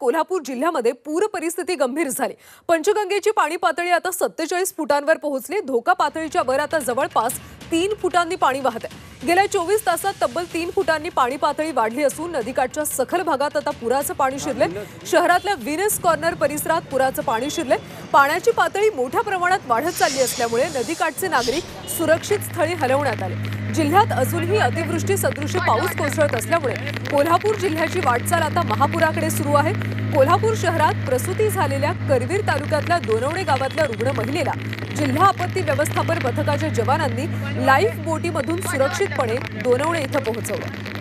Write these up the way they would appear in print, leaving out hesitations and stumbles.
कोल्हापूर जिल्ह्यामध्ये पूर परिस्थिती गंभीर झाली। पंचगंगेची पाणी पातळी आता 47 फुटांवर पोहोचली। धोका पातळीच्या वर आता जवळपास 3 फुटांनी पाणी वाहत आहे। गेल्या 24 तासात तब्बल 3 फुटांनी पाणी पातळी वाढली असून नदीकाठच्या सखल भागात आता पुराचं पाणी शिरले। शहरातल्या व्हीनस कॉर्नर परिसरात पुराचं पाणी शिरले। पाण्याची पातळी मोठ्या प्रमाणात वाढत चालली असल्यामुळे नदीकाठचे नागरिक सुरक्षित स्थळी हलवण्यात आले। जिल्ह्यात अजूनही अतिवृष्टी सदृश पाऊस कोसळत असल्यामुळे कोल्हापूर जिल्ह्याची वाटचाल आता महापुराकडे सुरू आहे। कोल्हापूर शहरात प्रसूती झालेल्या करवीर तालुक्यातल्या दोनवणे गावातल्या रुग्ण महिलेला जिल्हा आपत्ती व्यवस्थापन पथकाच्या जवानांनी लाईफ बोटीमधून सुरक्षितपणे दोनवणे इथं पोहोचवलं।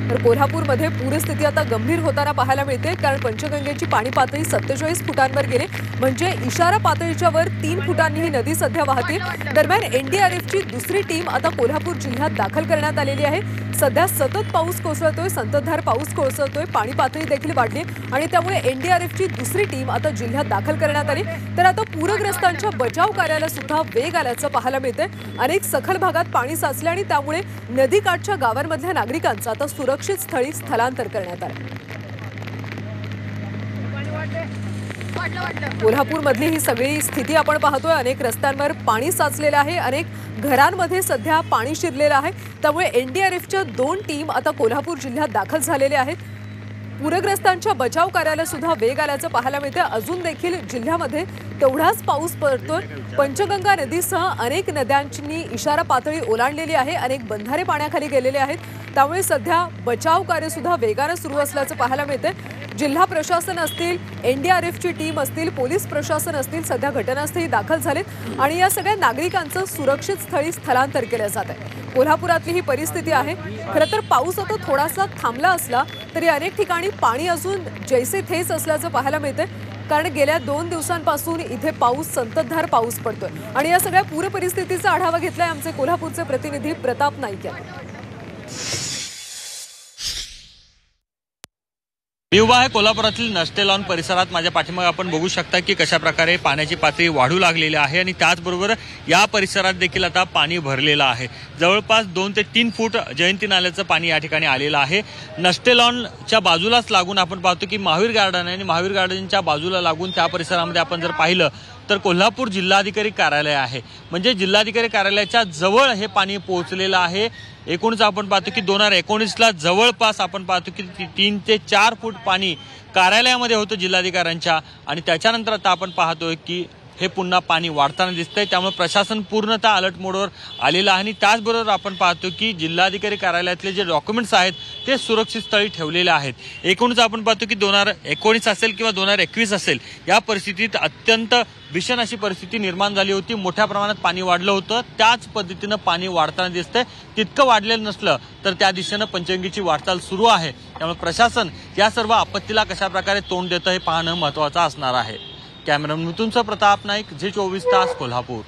तर कोल्हापूरमध्ये पूरस्थिती आता गंभीर होताना पाहायला मिळते, कारण पंचगंगेची पाणी पातळी 47 फुटांवर गेली, म्हणजे इशारा पातळीच्या वर 3 फुटांनी ही नदी सध्या वाहते। दरम्यान एनडीआरएफची दुसरी टीम आता कोल्हापूर जिल्ह्यात दाखल करण्यात आलेली आहे। सध्या सतत पाऊस कोसळतोय, संततधार पाऊस कोसळतोय, पाणी पातळी देखील वाढली आणि त्यामुळे एनडीआरएफची दुसरी टीम आता जिल्ह्यात दाखल करण्यात आली। तर आता पूरग्रस्तांच्या बचाव कार्याला सुद्धा वेग आल्याचं पाहायला मिळते। अनेक सखल भागात पाणी साचले आणि त्यामुळे नदीकाठच्या गावांमधल्या नागरिकांचं आता सुरक्षित स्थळी स्थलांतर करण्यात आलं। कोल्हापूरमधली ही सगळी स्थिती आपण पाहतोय। अनेक रस्त्यांवर पाणी साचलेलं आहे, अनेक घरांमध्ये सध्या पाणी शिरलेलं आहे। त्यामुळे एनडीआरएफच्या 2 टीम आता कोल्हापूर जिल्ह्यात दाखल झालेल्या आहेत। पूरग्रस्तांच्या बचाव कार्याला सुद्धा वेग आल्याचं पाहायला मिळते। अजून देखील जिल्ह्यामध्ये तेवढाच पाऊस पडतोय। पंचगंगा नदीसह अनेक नद्यांची इशारा पातळी ओलांडलेली आहे, अनेक बंधारे पाण्याखाली गेलेले आहेत। त्यामुळे सध्या बचाव कार्य सुद्धा वेगाने सुरू असल्याचं पाहायला मिळते। जिल्हा प्रशासन असतील, एनडीआरएफची टीम असतील, पोलीस प्रशासन असतील, सध्या घटनास्थळी दाखल झालेत आणि या सगळ्या नागरिकांचं सुरक्षित स्थळी स्थलांतर केलं जात आहे। कोल्हापुरातली ही परिस्थिती आहे। खरं तर पाऊस आता थोडासा थांबला असला तरी अनेक ठिकाणी पाणी अजून जैसे थेच असल्याचं पाहायला मिळते, कारण गेल्या 2 दिवसांपासून इथे पाऊस संततधार पाऊस पडतोय आणि या सगळ्या पूर परिस्थितीचा आढावा घेतलाय आमचे कोल्हापूरचे प्रतिनिधी प्रताप नाईक यांनी। मी उभा आहे कोल्हापुरातील नष्टे लॉन परिसरात। माझ्या पाठीमागे आपण बघू शकता की कशा प्रकारे पाण्याची पातळी वाढू लागलेली आहे आणि त्याचबरोबर या परिसरात देखील आता पाणी भरलेलं आहे। जवळपास 2 ते 3 फूट जयंती नाल्याचं पाणी या ठिकाणी आलेलं आहे। नष्टे लॉनच्या बाजूलाच लागून आपण पाहतो की महावीर गार्डन आहे आणि महावीर गार्डनच्या बाजूला लागून त्या परिसरामध्ये आपण जर पाहिलं तर कोल्हापूर जिल्हाधिकारी कार्यालय आहे, म्हणजे जिल्हाधिकारी कार्यालयाच्या जवळ हे पाणी पोहोचलेलं आहे। एकूणच आपण पाहतो की 2019ला जवळपास आपण पाहतो की 3 ते 4 फूट पाणी कार्यालयामध्ये होतं जिल्हाधिकाऱ्यांच्या आणि त्याच्यानंतर आता आपण पाहतोय की हे पुन्हा पाणी वाढताना दिसतंय। त्यामुळे प्रशासन पूर्णतः अलर्ट मोडवर आलेलं आहे आणि त्याचबरोबर आपण पाहतो की जिल्हाधिकारी कार्यालयातले जे डॉक्युमेंट्स आहेत ते सुरक्षित स्थळी ठेवलेले आहेत। एकूणच आपण पाहतो की 2019 असेल किंवा 2021 असेल, या परिस्थितीत अत्यंत भीषण अशी परिस्थिती निर्माण झाली होती। मोठ्या प्रमाणात पाणी वाढलं होतं, त्याच पद्धतीनं पाणी वाढताना दिसतंय। तितकं वाढलेलं नसलं तर त्या दिशेनं पंचगंगेची वाटचाल सुरू आहे। त्यामुळे प्रशासन या सर्व आपत्तीला कशा प्रकारे तोंड देतं हे पाहणं महत्त्वाचं असणार आहे। कॅमेरामन मिथुनसह प्रताप नाईक, झी 24 तास, कोल्हापूर।